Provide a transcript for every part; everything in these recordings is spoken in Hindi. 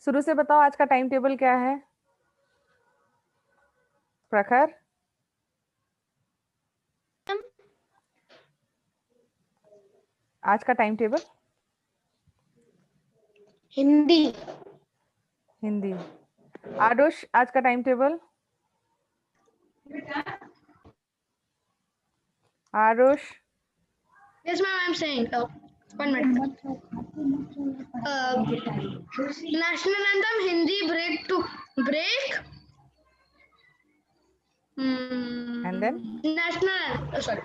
शुरू से बताओ आज का टाइम टेबल क्या है? प्रखर, आज का टाइम टेबल? हिंदी। हिंदी। आरुष, आज का time table? Aarush, Yes, ma'am. I'm saying. 1 minute. National anthem Hindi break. and then National. Sorry.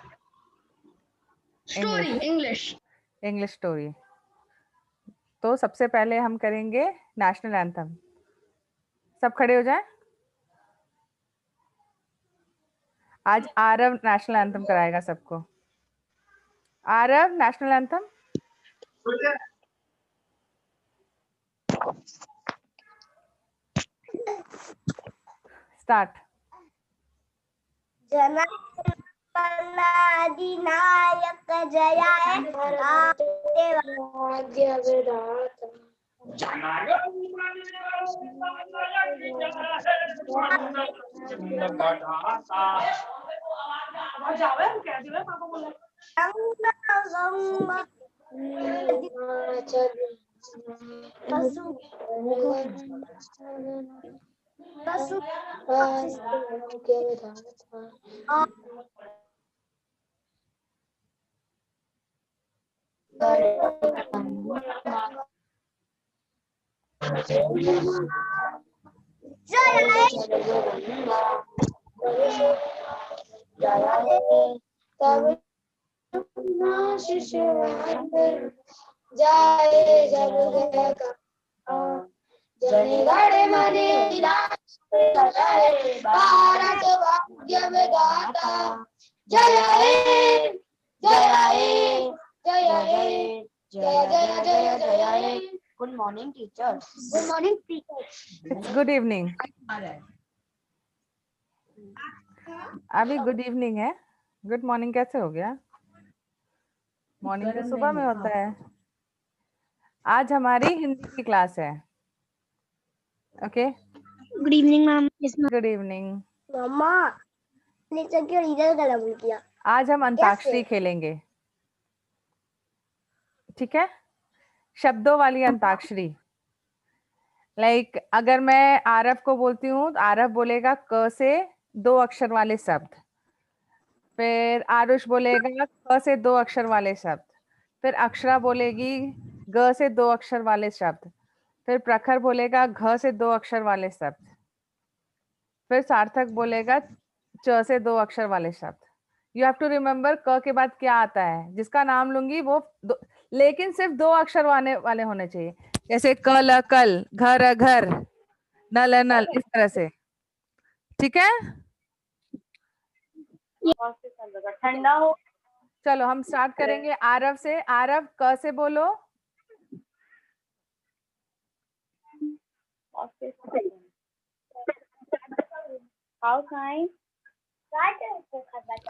Story English. English story. तो सबसे पहले हम करेंगे नेशनल एंथम। सब खड़े हो जाएं। आज आरव नेशनल एंथम कराएगा सबको। Aarav, national anthem. स्टार्ट। अधिनायक जयाय जनेगढ़ मने भारत भाग्य विधाता जय हे जय हे जय हे जय जय जय जय हे। Good morning teacher. Good morning teacher. It's good evening. अभी गुड इवनिंग है। गुड मॉर्निंग कैसे हो गया? मॉर्निंग तो सुबह में होता है। आज हमारी हिंदी की क्लास है। Okay, good evening ma'am. Good evening. मम्मा ने क्यों इधर गलम किया? आज हम अंताक्षरी खेलेंगे, ठीक है? शब्दों वाली अंताक्षरी। लाइक अगर मैं आरव को बोलती हूँ तो आरव बोलेगा क से 2 अक्षर वाले शब्द, फिर आरुष बोलेगा क से 2 अक्षर वाले शब्द, फिर अक्षरा बोलेगी ग से 2 अक्षर वाले शब्द, फिर प्रखर बोलेगा घ से 2 अक्षर वाले शब्द, फिर सार्थक बोलेगा च से 2 अक्षर वाले शब्द। यू हैव टू रिमेम्बर क के बाद क्या आता है। जिसका नाम लूंगी वो लेकिन सिर्फ 2 अक्षर वाले होने चाहिए। जैसे कल कल, घर घर, नल नल, इस तरह से, ठीक है? ठंडा हो। चलो हम स्टार्ट करेंगे आरव से। आरव क से बोलो।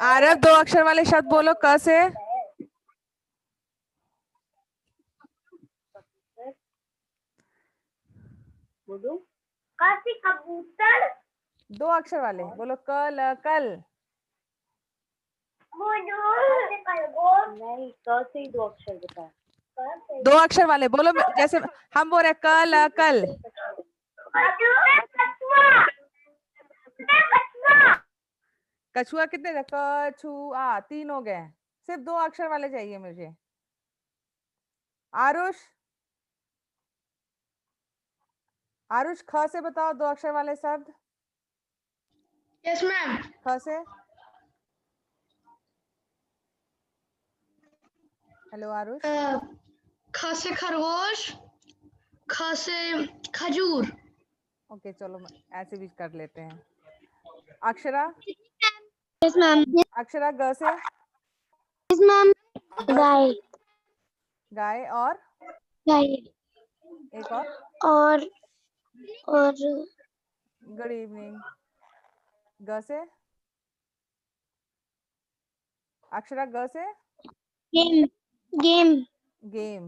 आरव 2 अक्षर वाले शब्द बोलो क से। काशी कबूतर। 2 अक्षर वाले बोलो कल कल। नहीं क से ही 2 अक्षर बताए। 2 अक्षर वाले बोलो, जैसे हम बोल रहे कल कल। कछुआ कितने थे? कछुआ 3 हो गए। सिर्फ 2 अक्षर वाले चाहिए मुझे। आरुष, आरुष ख से बताओ 2 अक्षर वाले शब्द। Yes, ma'am. ख से। हेलो आरुष। ख से खरगोश, ख से खजूर। ओके चलो ऐसे भी कर लेते हैं। अक्षरा। Yes ma'am. अक्षरा ग से। Yes ma'am. गाय। गाय और गाय एक और गुड इवनिंग। ग से। अक्षरा ग से। Game. Game. Game.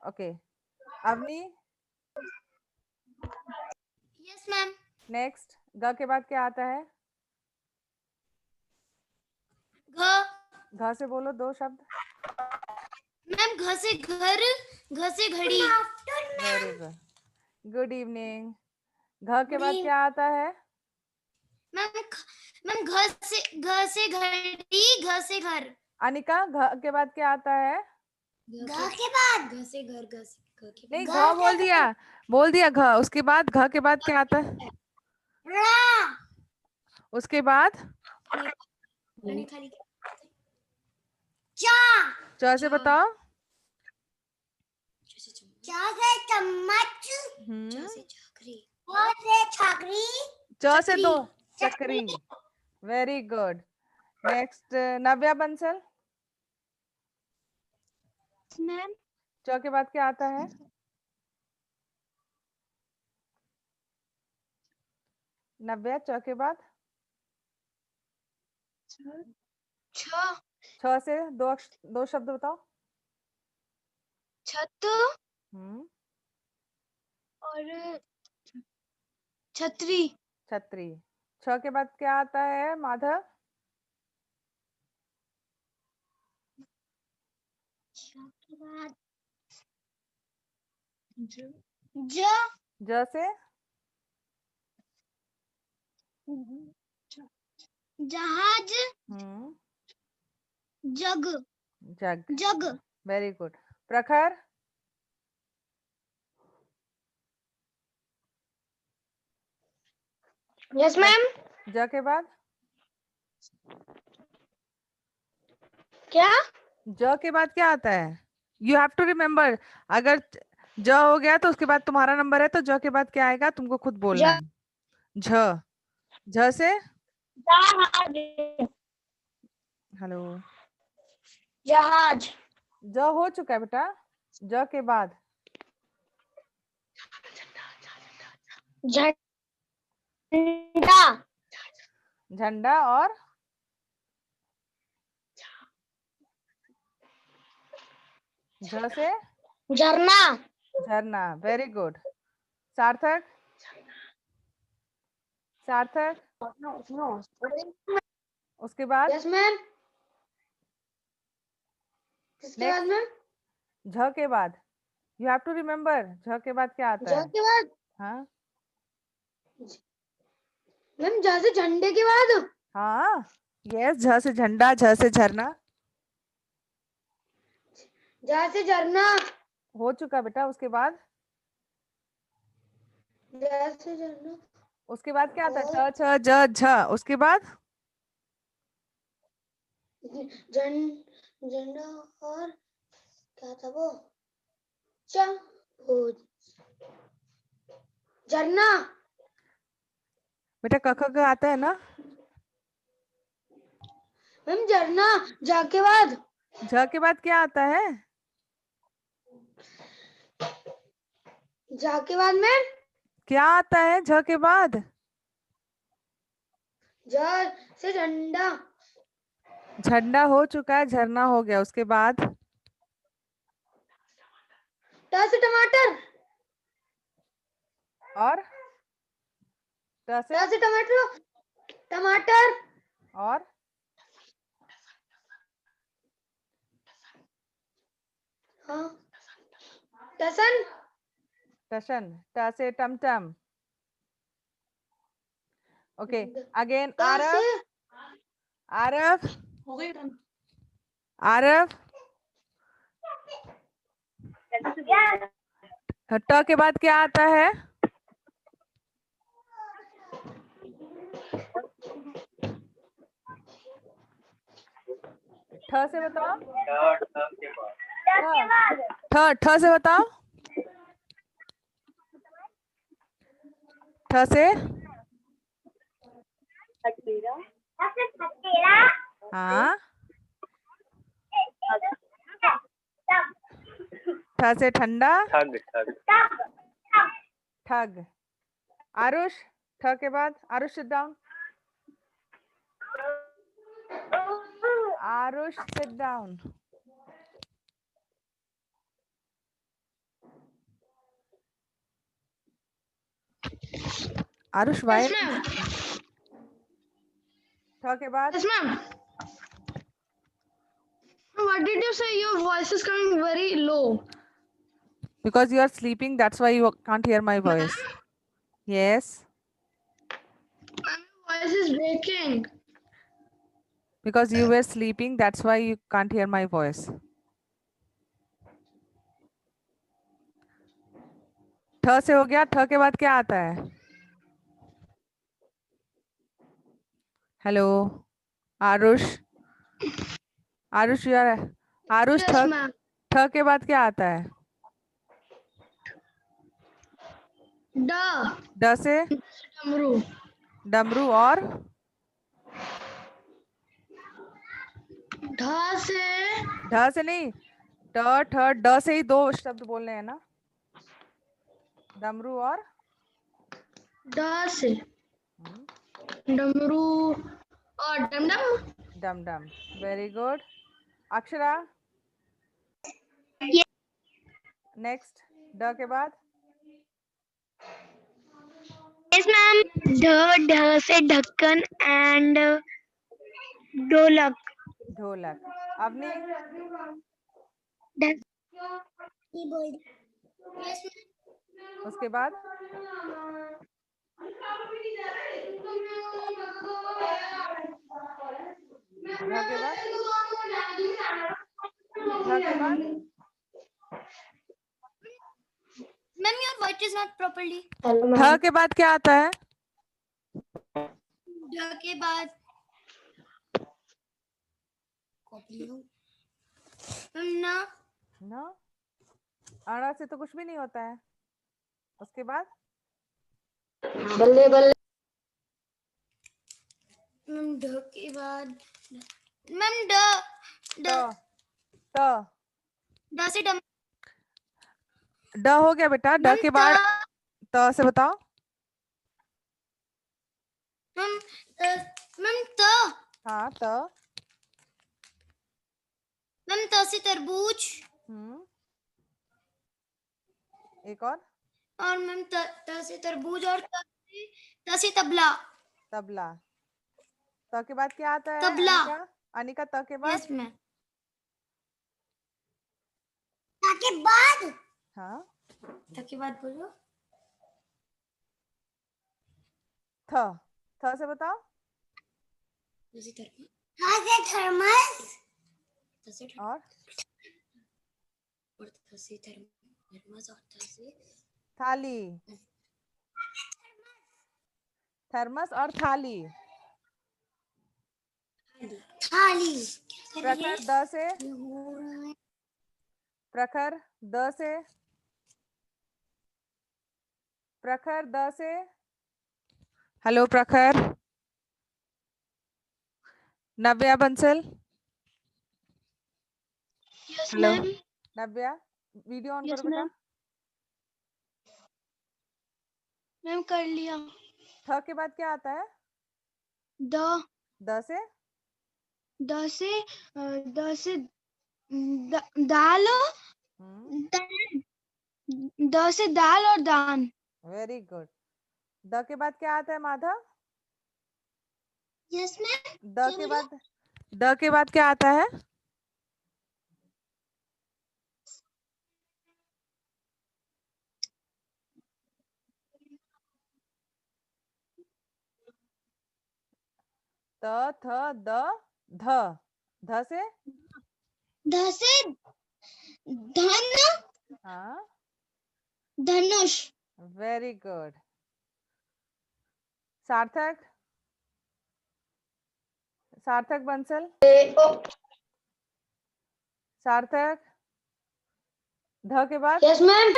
Okay. Avani. Next, ग के बाद क्या आता है? घ। घ से बोलो 2 शब्द। मैम घ से घर, घ से घड़ी। Very good, good evening. घ के बाद क्या आता है? मैम घ से घड़ी, घ से घर। अनिका, घ के बाद क्या आता है? घ के बाद घ से घर, घ से घ के नहीं, बाद घ बोल दिया घ, उसके बाद घ के बाद क्या आता है? उसके बाद खाली चा। च से बताओ। चा से चम्मच, चा से छकरी, च से छकरी, च से 2 चक्री। Very good. नेक्स्ट, नव्या बंसल। मैम च के बाद क्या आता है? नव्या, च के बाद छ, छ से 2 शब्द बताओ। छत हम्म, और छतरी। छतरी। छ के बाद क्या आता है माधव? छ के बाद ज, ज से जहाज, हम्म, जग, जग। जग। Very good. Prakhar. Yes ma'am. ज के बाद क्या? ज के बाद क्या आता है? You have to remember. अगर ज हो गया तो उसके बाद तुम्हारा नंबर है, तो ज के बाद क्या आएगा तुमको खुद बोलना है। झ, झ से जहाज, हेलो, जहाज। ज हो चुका है बेटा। ज के बाद झंडा, झंडा और झ से झरना, झरना। Very good. सार्थक, सार्थक। उसके बाद यस मैम। किसके बाद नेक्स्ट, मैम? झ के बाद यू हैव टू रिमेम्बर। झ के बाद क्या आता झ है? के बाद हाँ मैम, झ से झंडे के बाद हाँ, यस, झ से झंडा, झ से झरना। झ से झरना, हो चुका बेटा। उसके बाद झ से झरना उसके बाद क्या आता और है? छ छ ज झ। उसके बाद झंडा और क्या था वो? च, वो झरना। बेटा क ख ग आता है ना? मैम झरना, झ के बाद झ के बाद क्या आता है? झ के बाद मैम क्या आता है झ के बाद? झ से झंडा, झंडा हो चुका है, झरना हो गया। उसके बाद ट से टमाटर, और ट से ट से टमाटर, टमाटर। और हाँ, टसन, टशन। ट से टमटम। ओके, अगेन ट से आरव, आरव, हो गई। आरव। ट के बाद क्या आता है? ठ से बताओ। ठ, ठ से बताओ। ठ से हाँ, ठ से ठंडा, ठग। आरुष, ठ के बाद Aarush sit down. Aarush sit down. Aarush why Yes, ma'am. ठ के बाद Yes, ma'am. What did you say? Your voice is coming very low. because you are sleeping, that's why you can't hear my voice. Yes, My voice is breaking. because you were sleeping, that's why you can't hear my voice. ठ से हो गया, ठ के बाद क्या आता है? हेलो आरुष, आरुष यार, आरुष Yes, ma'am. ठ के बाद क्या आता है? Da. ड से Damru. डमरू और Dha se ढ से नहीं, ट ठ ड से ही दो शब्द बोलने हैं ना, डमरू और Da se Damru or Dum Dum. डम डम. Very good. अक्षरा नेक्स्ट, ड के बाद Yes, ma'am. ढ से ढक्कन and ढोलक. ढोलक. अवनी उसके बाद ढ के बाद ढ के बाद Ma'am, your voice is not properly. ढ के बाद क्या आता है? ढ के बाद ना न, अड़ा से तो कुछ भी नहीं होता है. उसके बाद बल्ले बल्ले. मैम ढ के बाद मैम ड ट ट ड से डम. ड हो गया बेटा. ड के बाद त से बताओ. मैम मैम त हाँ त. मैम त से तरबूज. एक और मैम त से तरबूज और त से तबला. तबला. त के बाद क्या आता है? तबला. अनिका, अनिका त के बाद. Yes ma'am. त के बाद हाँ त के बाद बोलो. थ. थ से बताओ. त से थर्मस. हाँ से थर्मस. त से और त से थर्मस और त से थाली. थर्मस और थाली. थाली. प्रखर द से. प्रखर द से. प्रखर द से. Hello Prakhar. Navya Bansal. Hello Navya, video on Yes, करो बेटा. मैम कर लिया. थ के बाद क्या आता है? द द से दाल. द से दाल और दान. Very good. द के बाद क्या आता है माधव? Yes ma'am. द के बाद क्या आता है? त थ द ध. ध से धन. हाँ धनुष. Very good. सार्थक, सार्थक बंसल. सार्थक ध के बाद. Yes ma'am.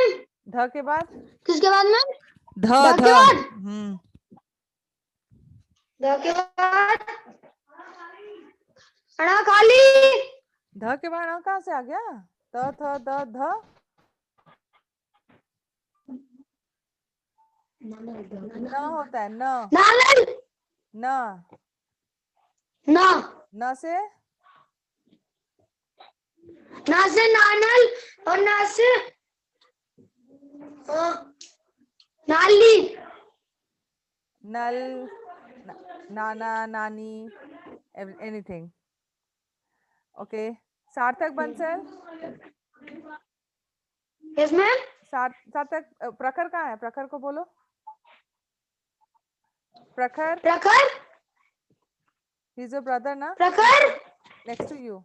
ध के बाद किसके बाद मैम? ध ध ध. के बाद? ध के बाद अड़ा खाली. ध के बाद अ कहाँ से आ गया? त थ द ध. न होता है न. नानल. न. ना. न से नानल और ना से नाली. नल, नाना, नानी, एनीथिंग. ओके. सार्थक बंसल. Yes, ma'am. सार्थक, प्रखर कहाँ है? प्रखर को बोलो. प्रखर. Prakhar. He's your brother ना? Prakhar. Next to you.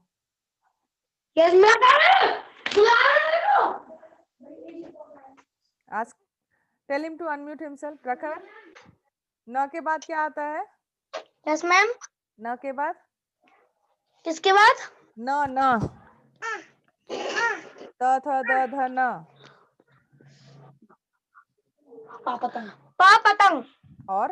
Yes, ma'am. Ask. Tell him to unmute himself. प्रखर. न के बाद क्या आता है? Yes, ma'am. न के बाद? किसके बाद? न. त थ द ध न. पतंग. और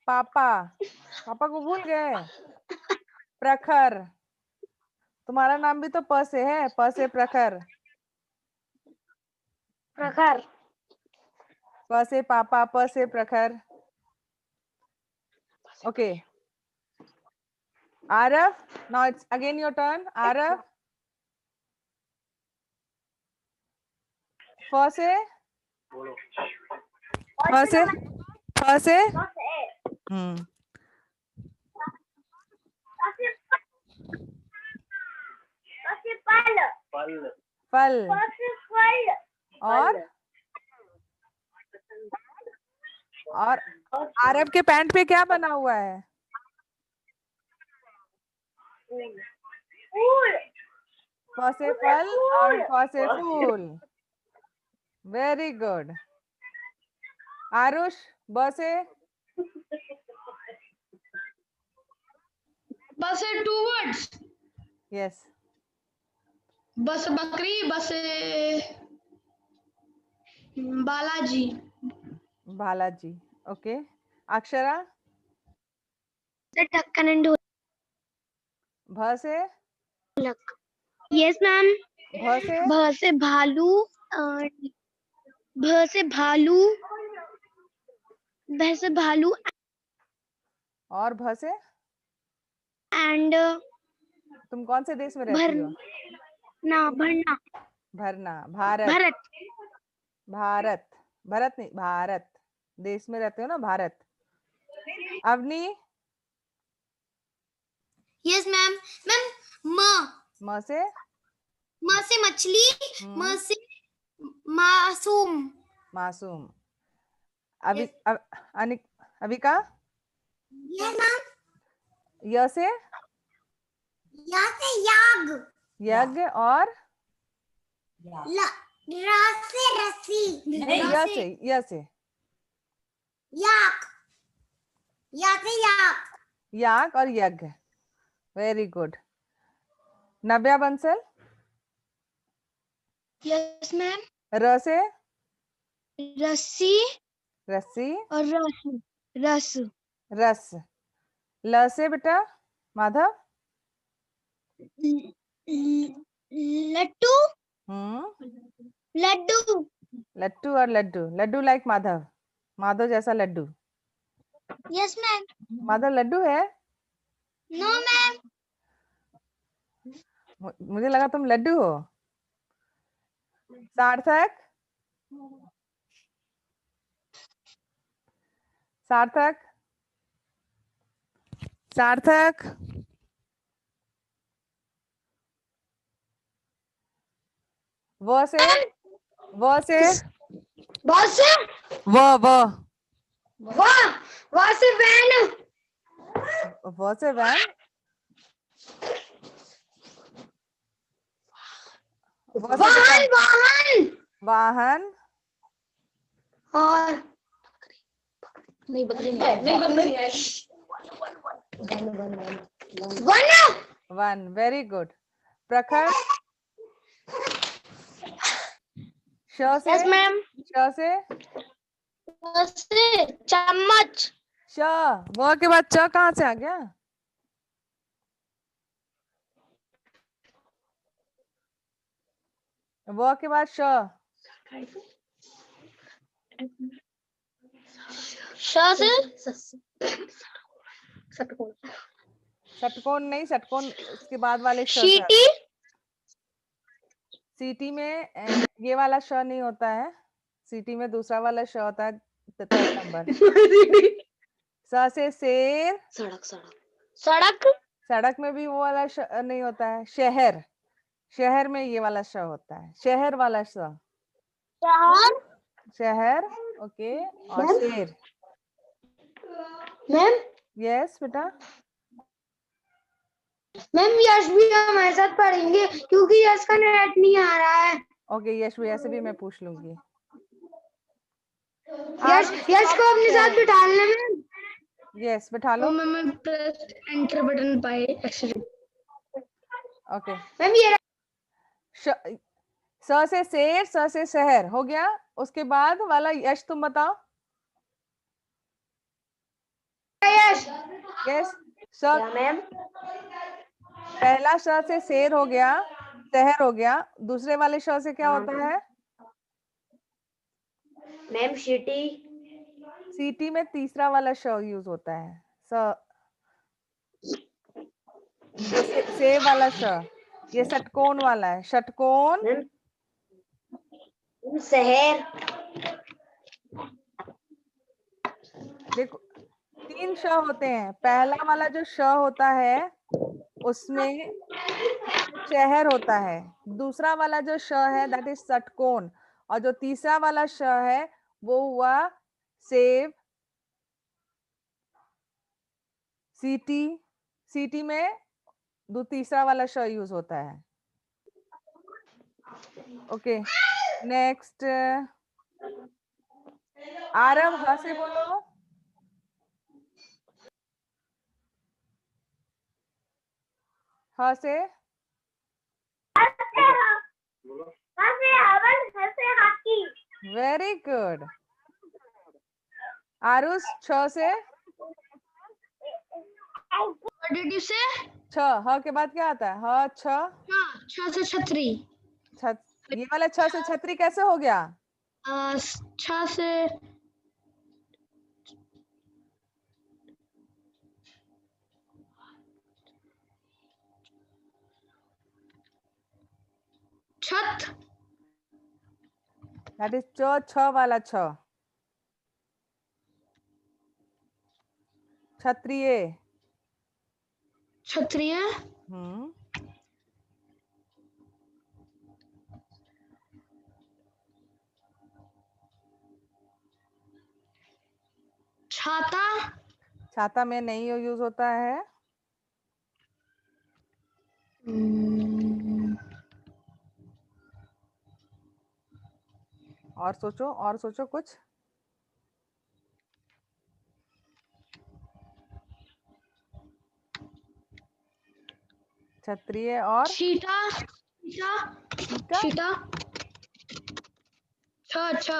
पापा. पापा को भूल गए? प्रखर. तुम्हारा नाम भी तो प से है. प से प्रखर. प्रखर. प से पापा, प से प्रखर. Okay. Aarav, now it's again your turn. Aarav. फ से. फ से. फ से. फल. और आरव के पैंट पे क्या बना हुआ है? फ से फल और फ से फूल. Very good. आरुष, ब से. बस 2 words. यस. बस बकरी, बस बालाजी. बालाजी. ओके. अक्षरा. ढक्कन एंड भ से. ढोलक. Yes ma'am. भ से. भ से भालू. भ से भालू. भ से भालू और भ से. एंड तुम कौन से देश में रहती हो? भरना. भरना. भारत. भारत. भारत. भारत नहीं, भारत देश में रहते हो ना, Bharat. Avani. Yes ma'am. Ma'am म से. मछली. म से मासूम. मासूम. अविका. Yes ma'am. य से. याग. यज्ञ. और रस्सी. य से. याक. याग और यज्ञ. Very good. Navya Bansal. Yes ma'am. र से. रस्सी रस्सी. और रस. रस. ल से बेटा माधव. लट्टू. लट्टू और लड्डू. लड्डू लाइक माधव. माधव जैसा लड्डू. Yes ma'am. माधव लड्डू है? No ma'am. मुझे लगा तुम लड्डू हो. सार्थक. सार्थक. सार्थक. वो से. वो से. बस. वो से वैन. वो से वैन. वाहन. और नहीं बकरी नहीं. वन. Very good. प्रखर. श से. Yes ma'am. श से. चम्मच. श. वो के बाद च कहाँ से आ गया? वो के बाद श. षटकोण नहीं, षटकोण उसके बाद वाले श से शीटी सीटी में ये वाला श नहीं होता है, सीटी में दूसरा वाला श होता है, थर्ड नंबर। स से शेर, सड़क सड़क सड़क सड़क में भी वो वाला श नहीं होता है। शहर, शहर में ये वाला श होता है, शहर वाला श, शहर शहर। ओके, और मैम? शेर। मैम यस बेटा। मैम यश भी हमारे साथ पढ़ेंगे क्योंकि यश का नेट नहीं आ रहा है। ओके, यश भैया से भी मैं पूछ लूंगी। यश यश को अपने साथ बिठा लेना मैम। यस, बिठा लो। Ma'am press enter button by accident. Okay, ma'am ये स से शेर, स से शहर हो गया। उसके बाद वाला यश तुम बताओ। यश यस, स, मैम? पहला श से शेर हो गया, शहर हो गया। दूसरे वाले श से क्या होता है? मैम सिटी सीटी में तीसरा वाला श यूज होता है। स, ये से वाला श, ये षटकोण वाला है, षटकोण। मैम शहर देखो, तीन श होते हैं। पहला वाला जो श होता है उसमें शहर होता है। दूसरा वाला जो श है दैट इज षटकोण, और जो तीसरा वाला श है वो हुआ सेव। सीटी, सीटी में तीसरा वाला श यूज होता है। ओके, नेक्स्ट आरव, ह से बोलो। ह से वेरी गुड। आरुष, छ से। What did you say? छ, ह के बाद क्या आता है? ह, छ, हाँ, छ से छतरी। छत, ये वाला छ से छतरी कैसे हो गया? छ से छत। दैट इज छ, छ वाला छ। क्षत्रिय। क्षत्रिय। छाता। छाता में नहीं यूज होता है। और सोचो, और सोचो कुछ। क्षत्रिय और चीता। चीता। चीटा। चीता। छ।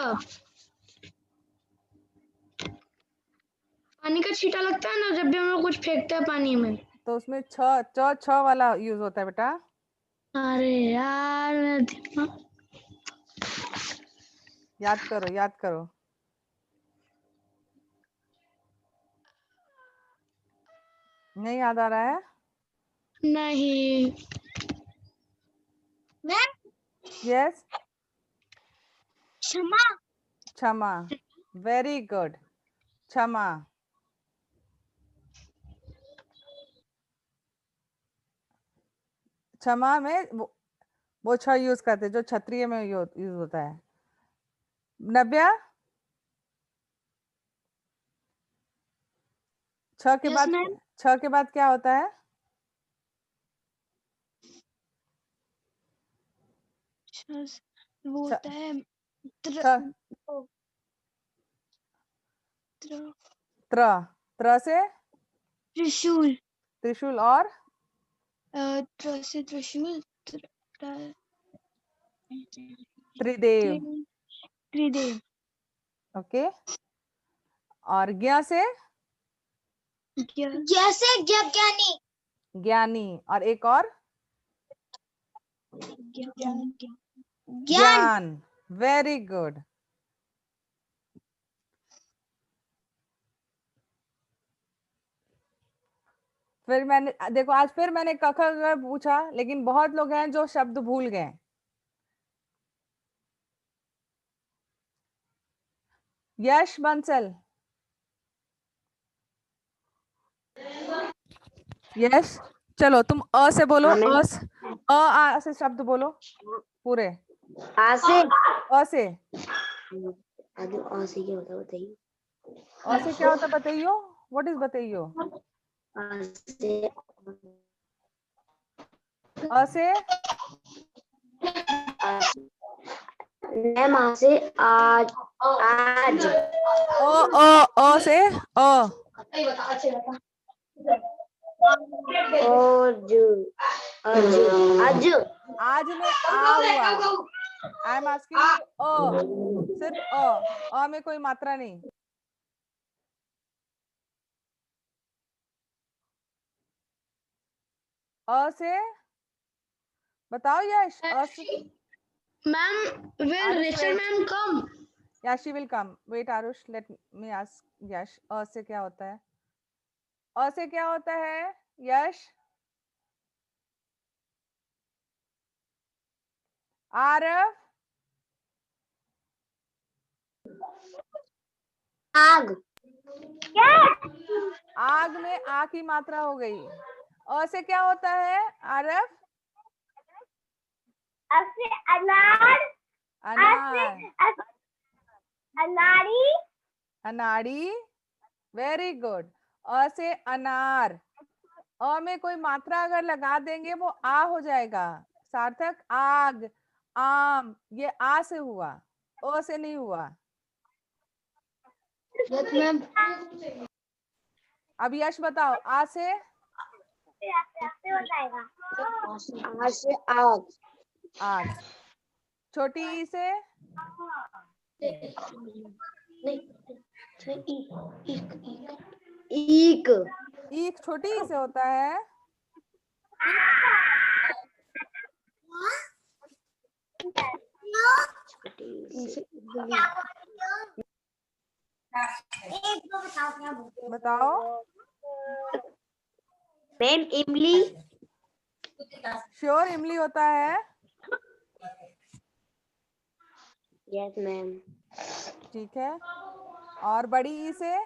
पानी का छींटा लगता है ना जब भी हम लोग कुछ फेंकते हैं पानी में, तो उसमें छ वाला यूज होता है बेटा। अरे यार याद करो, याद करो। नहीं याद आ रहा है? नहीं। यस, क्षमा क्षमा। वेरी गुड, क्षमा। क्षमा में वो छ यूज करते जो क्षत्रिय में यूज होता है। नव्या, छ के Yes, बाद, ma'am. छ के बाद क्या होता है? वो होता है त्र, त्र से त्रिशूल। त्रिशूल और त्र से त्रिशूल त्रिदेव। त्रिदेव। ओके, और ज्ञ से जैसे ज्ञानी। ज्ञानी, और एक और ज्ञान। ज्ञान। Very good. फिर मैंने देखो आज फिर मैंने क ख ग पूछा, लेकिन बहुत लोग हैं जो शब्द भूल गए। यश बंसल, यश चलो तुम अ से बोलो। हाँ, मैम। आ से शब्द बोलो पूरे। आ से अ से आगे आ से क्या होता है बताइए। अ से क्या होता है बताइयो। व्हाट इज बताइयो? आ से अ से मैम आ से आज आज अ से अ आज आज आज आज में आ हुआ। आई एम आस्किंग यू सिर्फ अ में कोई मात्रा नहीं। अ से बताओ यश। अ से Ma'am, will Aarush Rachel wait. ma'am come? Yeah, she will come. Wait, Arush, let me ask यश अ से क्या होता है? अ से क्या होता है यश? आरव आग आग में आ की मात्रा हो गई। अ से क्या होता है आरव? अनार अनार अनारी अनाड़ी। Very good. अ से अनार। अ में कोई मात्रा अगर लगा देंगे वो आ हो जाएगा। सार्थक आग आम ये आ से हुआ, अ से नहीं हुआ। Yes, ma'am. अब यश बताओ आ से आ से आग आग। छोटी ई से ईक ईक छोटी ई से होता है। बताओ मैम इमली श्योर इमली होता है। यस मैम ठीक है। और बड़ी ई से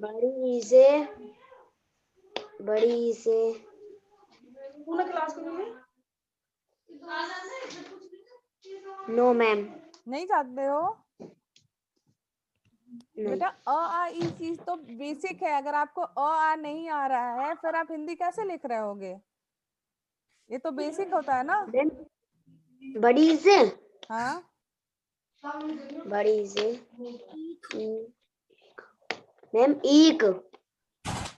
बड़ी से बड़ी से नो मैम नहीं जानते हो नहीं बेटा? अ आ ई चीज तो बेसिक है। अगर आपको अ आ नहीं आ रहा है फिर आप हिंदी कैसे लिख रहे होगे? ये तो बेसिक होता है ना। मैम बड़ी से हाँ बड़ी से मैम ईक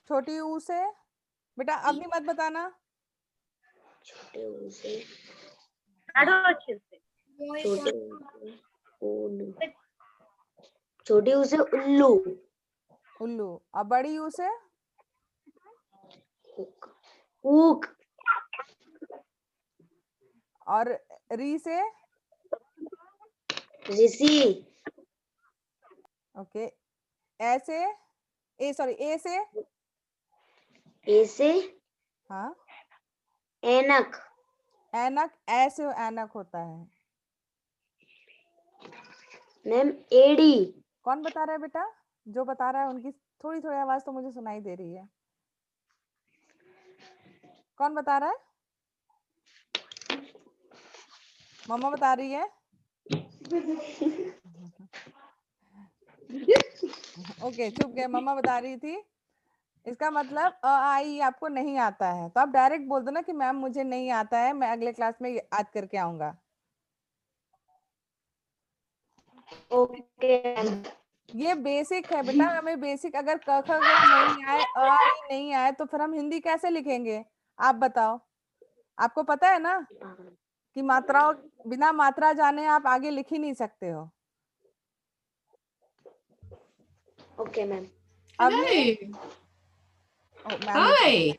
छोटी ऊ से बेटा अपनी मत बताना। छोटे ऊ से छोटे ऊ से उल्लू छोटी ऊ से उल्लू उल्लू। अब बड़ी ऊ से ऊक और री से ऋषि ओके। ऐसे ए सॉरी ए से ऐसे हाँ ऐनक ऐनक ऐसे ऐनक होता है। मैम एडी कौन बता रहा है बेटा? जो बता रहा है उनकी थोड़ी थोड़ी आवाज तो मुझे सुनाई दे रही है। कौन बता रहा है? मम्मा बता रही है। ओके चुप गए। मम्मा बता रही थी। इसका मतलब अ आ ई आपको नहीं आता है तो आप डायरेक्ट बोल दो ना कि मैम मुझे नहीं आता है, मैं अगले क्लास में याद करके आऊंगा। ओके ये बेसिक है बेटा। हमें बेसिक अगर क ख ग नहीं आए अ आ ई नहीं आए तो फिर हम हिंदी कैसे लिखेंगे? आप बताओ। आपको पता है ना कि मात्राओं बिना मात्रा जाने आप आगे लिख ही नहीं सकते हो। ओके मैम अब ये Hey, ओ मैम hi.